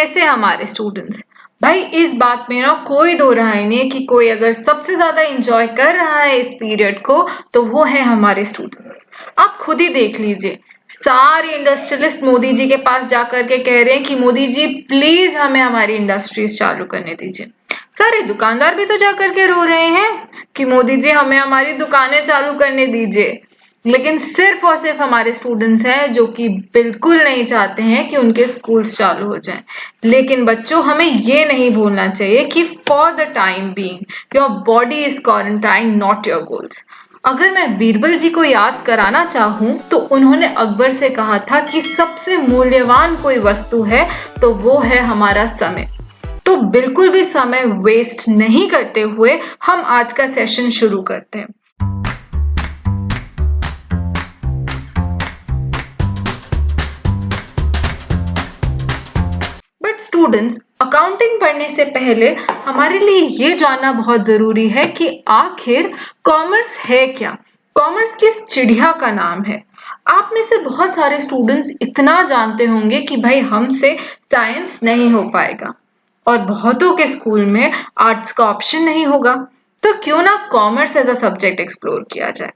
कैसे हमारे स्टूडेंट्स। भाई इस बात में ना कोई दो राय नहीं है कि कोई अगर सबसे ज्यादा एंजॉय कर रहा है इस पीरियड को तो वो है हमारे स्टूडेंट्स। आप खुद ही देख लीजिए, सारे इंडस्ट्रियलिस्ट मोदी जी के पास जाकर के कह रहे हैं कि मोदी जी प्लीज हमें हमारी इंडस्ट्रीज चालू करने दीजिए। सारे दुकानदार भी तो जाकर के रो रहे हैं कि मोदी जी हमें हमारी दुकानें चालू करने दीजिए। लेकिन सिर्फ और सिर्फ हमारे स्टूडेंट्स हैं जो कि बिल्कुल नहीं चाहते हैं कि उनके स्कूल्स चालू हो जाएं। लेकिन बच्चों, हमें ये नहीं भूलना चाहिए कि for the time being your body is quarantine, not your goals. अगर मैं बीरबल जी को याद कराना चाहूं तो उन्होंने अकबर से कहा था कि सबसे मूल्यवान कोई वस्तु है तो वो है हमारा समय। तो बिल्कुल भी समय वेस्ट नहीं करते हुए हम आज का सेशन शुरू करते हैं। बट स्टूडेंट्स, अकाउंटिंग पढ़ने से पहले हमारे लिए ये जानना बहुत जरूरी है कि आखिर कॉमर्स है क्या। कॉमर्स किस चिड़िया का नाम है। आप में से बहुत सारे स्टूडेंट्स इतना जानते होंगे कि भाई हमसे साइंस नहीं हो पाएगा और बहुतों के स्कूल में आर्ट्स का ऑप्शन नहीं होगा, तो क्यों ना commerce as a subject explore किया जाए।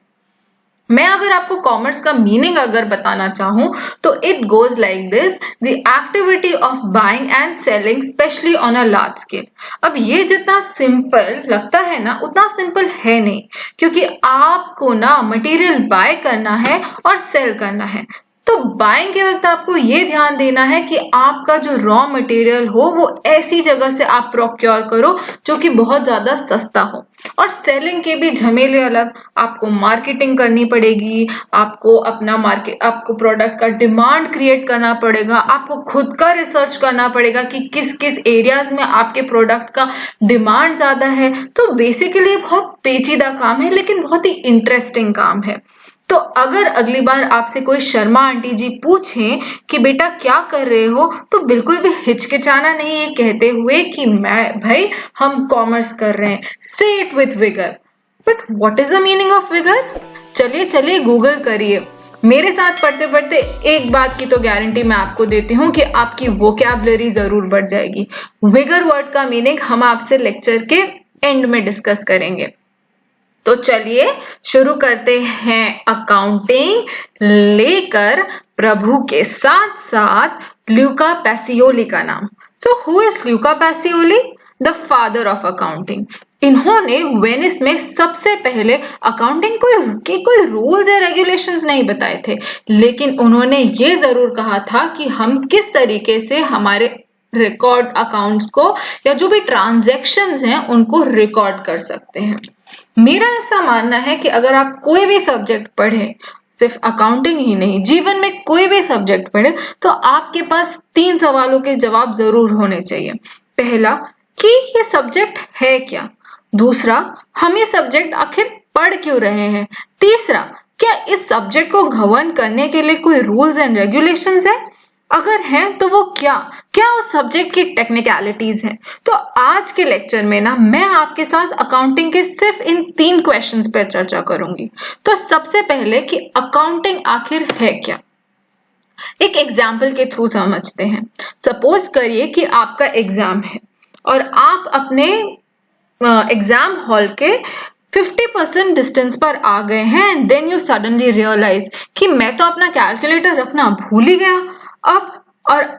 मैं अगर आपको कॉमर्स का मीनिंग अगर बताना चाहूं तो it goes like this, the activity of buying and selling specially on a large scale. अब ये जितना सिंपल लगता है ना उतना सिंपल है नहीं, क्योंकि आपको ना मटेरियल बाय करना है और सेल करना है। तो बाइंग के वक्त आपको ये ध्यान देना है कि आपका जो रॉ मटेरियल हो वो ऐसी जगह से आप प्रोक्योर करो जो कि बहुत ज्यादा सस्ता हो। और सेलिंग के भी झमेले अलग, आपको मार्केटिंग करनी पड़ेगी, आपको प्रोडक्ट का डिमांड क्रिएट करना पड़ेगा, आपको खुद का रिसर्च करना पड़ेगा कि किस किस एरियाज में आपके प्रोडक्ट का डिमांड ज्यादा है। तो बेसिकली बहुत पेचीदा काम है लेकिन बहुत ही इंटरेस्टिंग काम है। तो अगर अगली बार आपसे कोई शर्मा आंटी जी पूछें कि बेटा क्या कर रहे हो, तो बिल्कुल भी हिचकिचाना नहीं है कहते हुए कि भाई हम कॉमर्स कर रहे हैं। से it with vigour. But what is the meaning of vigour? चलिए चलिए गूगल करिए। मेरे साथ पढ़ते पढ़ते एक बात की तो गारंटी मैं आपको देती हूँ कि आपकी वोकैबुलरी जरूर बढ़ जाएगी। विगर वर्ड का मीनिंग हम आपसे लेक्चर के एंड में डिस्कस करेंगे। तो चलिए शुरू करते हैं अकाउंटिंग लेकर प्रभु के साथ साथ ल्यूका पैसियोली का नाम। So who is Luca Pacioli? The father of accounting. इन्होंने वेनिस में सबसे पहले अकाउंटिंग के कोई रूल्स या रेगुलेशंस नहीं बताए थे, लेकिन उन्होंने ये जरूर कहा था कि हम किस तरीके से हमारे रिकॉर्ड अकाउंट्स को या जो भी ट्रांजैक्शंस हैं उनको रिकॉर्ड कर सकते हैं। मेरा ऐसा मानना है कि अगर आप कोई भी सब्जेक्ट पढ़े, सिर्फ अकाउंटिंग ही नहीं, जीवन में कोई भी सब्जेक्ट पढ़े, तो आपके पास 3 सवालों के जवाब जरूर होने चाहिए। पहला कि ये सब्जेक्ट है क्या। दूसरा, हम ये सब्जेक्ट आखिर पढ़ क्यों रहे हैं। तीसरा, क्या इस सब्जेक्ट को गवर्न करने के लिए कोई रूल्स एंड रेगुलेशंस है। अगर हैं तो वो क्या क्या उस सब्जेक्ट की टेक्निकलिटीज हैं। तो आज के लेक्चर में ना मैं आपके साथ अकाउंटिंग के सिर्फ इन 3 क्वेश्चंस पर चर्चा करूंगी। तो सबसे पहले कि अकाउंटिंग आखिर है क्या। एक एग्जाम्पल के थ्रू समझते हैं। सपोज करिए कि आपका एग्जाम है और आप अपने एग्जाम हॉल के 50% डिस्टेंस पर आ गए हैं and then you suddenly realise कि मैं तो अपना कैलकुलेटर रखना भूल ही गया।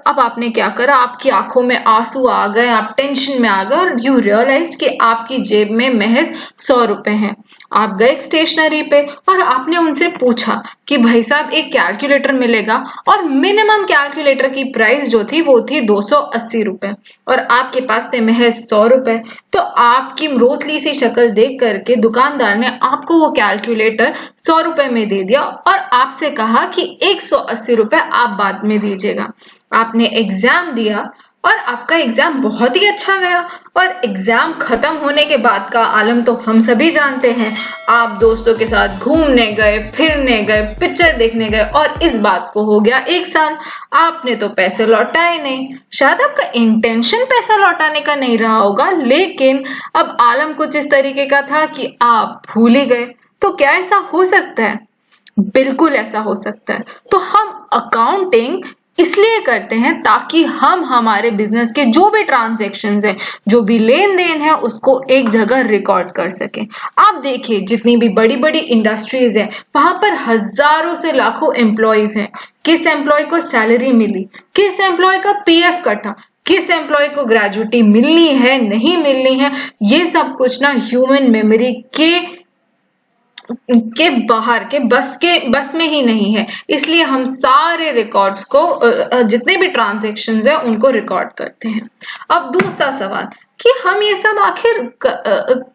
अब आपने क्या करा, आपकी आंखों में आंसू आ गए, आप टेंशन में आ गए और यू रियलाइज कि आपकी जेब में महज 100 रुपए हैं। आप गए स्टेशनरी पे और आपने उनसे पूछा कि भाई साहब एक कैलकुलेटर मिलेगा, और मिनिमम कैलकुलेटर की प्राइस जो थी वो थी 280 रुपए और आपके पास थे महज 100 रुपए। तो आपकी रोतली सी शक्ल देख करके दुकानदार ने आपको वो कैलकुलेटर 100 रुपए में दे दिया और आपसे कहा कि 180 रुपए आप बाद में दीजिएगा। आपने एग्जाम दिया और आपका एग्जाम बहुत ही अच्छा गया, और एग्जाम खत्म होने के बाद का आलम तो हम सभी जानते हैं। आप दोस्तों के साथ घूमने गए, फिरने गए, पिक्चर देखने गए और इस बात को हो गया 1 साल। आपने तो पैसे लौटाए नहीं। शायद आपका इंटेंशन पैसा लौटाने का नहीं रहा होगा, लेकिन अब आलम कुछ इस तरीके का था कि आप भूल ही गए। तो क्या ऐसा हो सकता है? बिल्कुल ऐसा हो सकता है। तो हम अकाउंटिंग इसलिए करते हैं ताकि हम हमारे बिजनेस के जो भी ट्रांजैक्शंस हैं, जो भी लेन देन है, उसको एक जगह रिकॉर्ड कर सकें। आप देखिए जितनी भी बड़ी बड़ी इंडस्ट्रीज हैं, वहां पर हजारों से लाखों एम्प्लॉयज हैं। किस एम्प्लॉय को सैलरी मिली, किस एम्प्लॉय का पीएफ कटा, किस एम्प्लॉय को ग्रेजुटी मिलनी है नहीं मिलनी है, ये सब कुछ ना ह्यूमन मेमोरी के बाहर के बस में ही नहीं है। इसलिए हम सारे रिकॉर्ड्स को जितने भी ट्रांजैक्शंस है उनको रिकॉर्ड करते हैं। अब दूसरा सवाल कि हम ये सब आखिर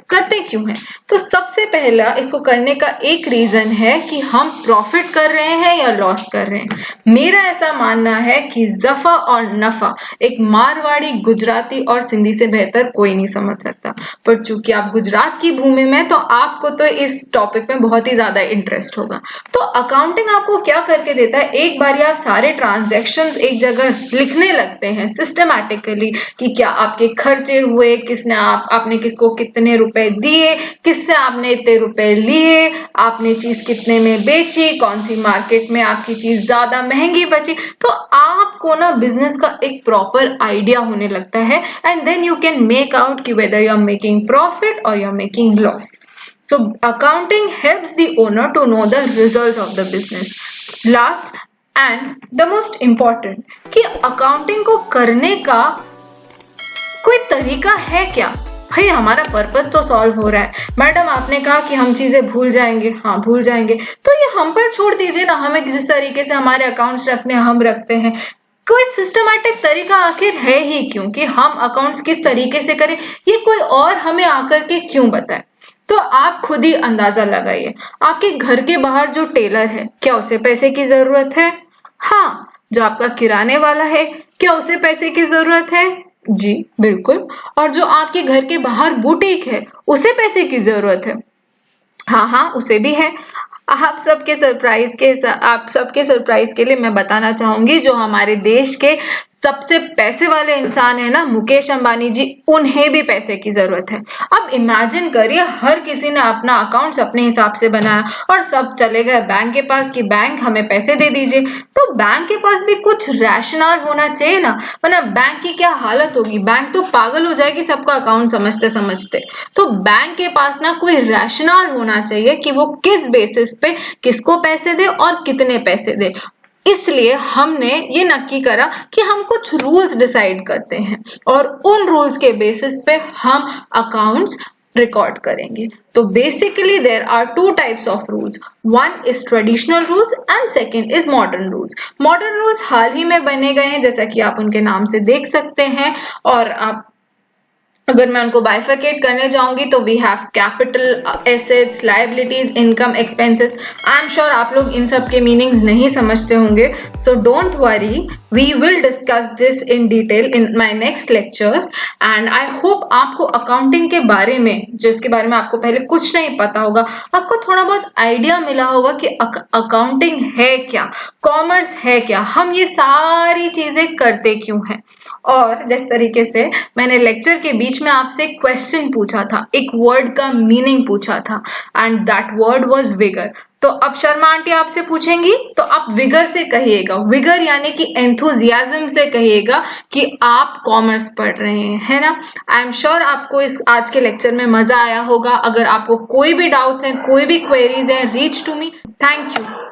करते क्यों हैं? तो सबसे पहला इसको करने का एक रीजन है कि हम प्रॉफिट कर रहे हैं या लॉस कर रहे हैं। मेरा ऐसा मानना है कि जफा और नफा एक मारवाड़ी, गुजराती और सिंधी से बेहतर कोई नहीं समझ सकता। पर चूंकि आप गुजरात की भूमि में, तो आपको तो इस टॉपिक में बहुत ही ज्यादा इंटरेस्ट होगा। तो अकाउंटिंग आपको क्या करके देता है, एक बार आप सारे ट्रांजैक्शंस एक जगह लिखने लगते हैं सिस्टमैटिकली कि क्या आपके खर्चे हुए, किसने आपने किसको कितने रुपए दिए, किससे आपने इतने रुपए लिए, आपने चीज कितने में बेची, कौन सी मार्केट में आपकी चीज ज्यादा महंगी बची। तो आपको ना बिजनेस का एक प्रॉपर आइडिया होने लगता है and then you can make out कि whether you are making profit और you are making loss. So accounting helps the owner to know the results of the business. Last and the most important कि accounting को करने का कोई तरीका है क्या? भाई हमारा पर्पस तो सॉल्व हो रहा है। मैडम आपने कहा कि हम चीजें भूल जाएंगे, हाँ भूल जाएंगे, तो ये हम पर छोड़ दीजिए ना। हमें जिस तरीके से हमारे अकाउंट्स रखने हम रखते हैं, कोई सिस्टमैटिक तरीका आखिर है ही क्यों कि हम अकाउंट्स किस तरीके से करें, ये कोई और हमें आकर के क्यों बताए? तो आप खुद ही अंदाजा लगाइए। आपके घर के बाहर जो टेलर है, क्या उसे पैसे की जरूरत है? हाँ। जो आपका किराने वाला है, क्या उसे पैसे की जरूरत है? जी बिल्कुल। और जो आपके घर के बाहर बुटीक है, उसे पैसे की जरूरत है? हाँ हाँ, उसे भी है। आप सबके सरप्राइज के लिए मैं बताना चाहूंगी, जो हमारे देश के सबसे पैसे वाले इंसान है ना, मुकेश अंबानी जी, उन्हें भी पैसे की जरूरत है। अब इमेजिन करिए, हर किसी ने अपना अकाउंट्स अपने हिसाब से बनाया और सब चले गए बैंक के पास कि बैंक हमें पैसे दे दीजिए। तो बैंक के पास भी कुछ रैशनल होना चाहिए ना, वरना बैंक की क्या हालत होगी, बैंक तो पागल हो जाएगी सबका अकाउंट समझते समझते। तो बैंक के पास ना कोई रैशनल होना चाहिए कि वो किस बेसिस पे किसको पैसे दे और कितने पैसे दे। इसलिए हमने ये नक्की करा कि हम कुछ रूल्स डिसाइड करते हैं और उन रूल्स के बेसिस पे हम अकाउंट्स रिकॉर्ड करेंगे। तो basically there are two types of rules, one is traditional rules and second is modern rules. Modern rules हाल ही में बने गए हैं, जैसा कि आप उनके नाम से देख सकते हैं। और आप अगर मैं उनको बाइफरकेट करने जाऊंगी तो we have capital, assets, liabilities, income, expenses. I am sure आप लोग इन सब के मीनिंग्स नहीं समझते होंगे, so don't worry, we will discuss this in detail in my next lectures. And I hope आपको अकाउंटिंग के बारे में, जिसके बारे में आपको पहले कुछ नहीं पता होगा, आपको थोड़ा बहुत आइडिया मिला होगा कि अकाउंटिंग है क्या, कॉमर्स है क्या, हम ये सारी चीजें करते क्यों हैं। और जिस तरीके से मैंने लेक्चर के बीच में आपसे क्वेश्चन पूछा था, एक वर्ड का मीनिंग पूछा था, and that word was vigour. तो अब शर्मा आंटी आपसे पूछेंगी तो आप विगर से कहिएगा, विगर यानी कि एंथुजियाज्म से कहिएगा कि आप कॉमर्स पढ़ रहे हैं, है ना। आई एम श्योर आपको इस आज के लेक्चर में मजा आया होगा। अगर आपको कोई भी डाउट्स हैं, कोई भी क्वेरीज हैं, reach to me. Thank you.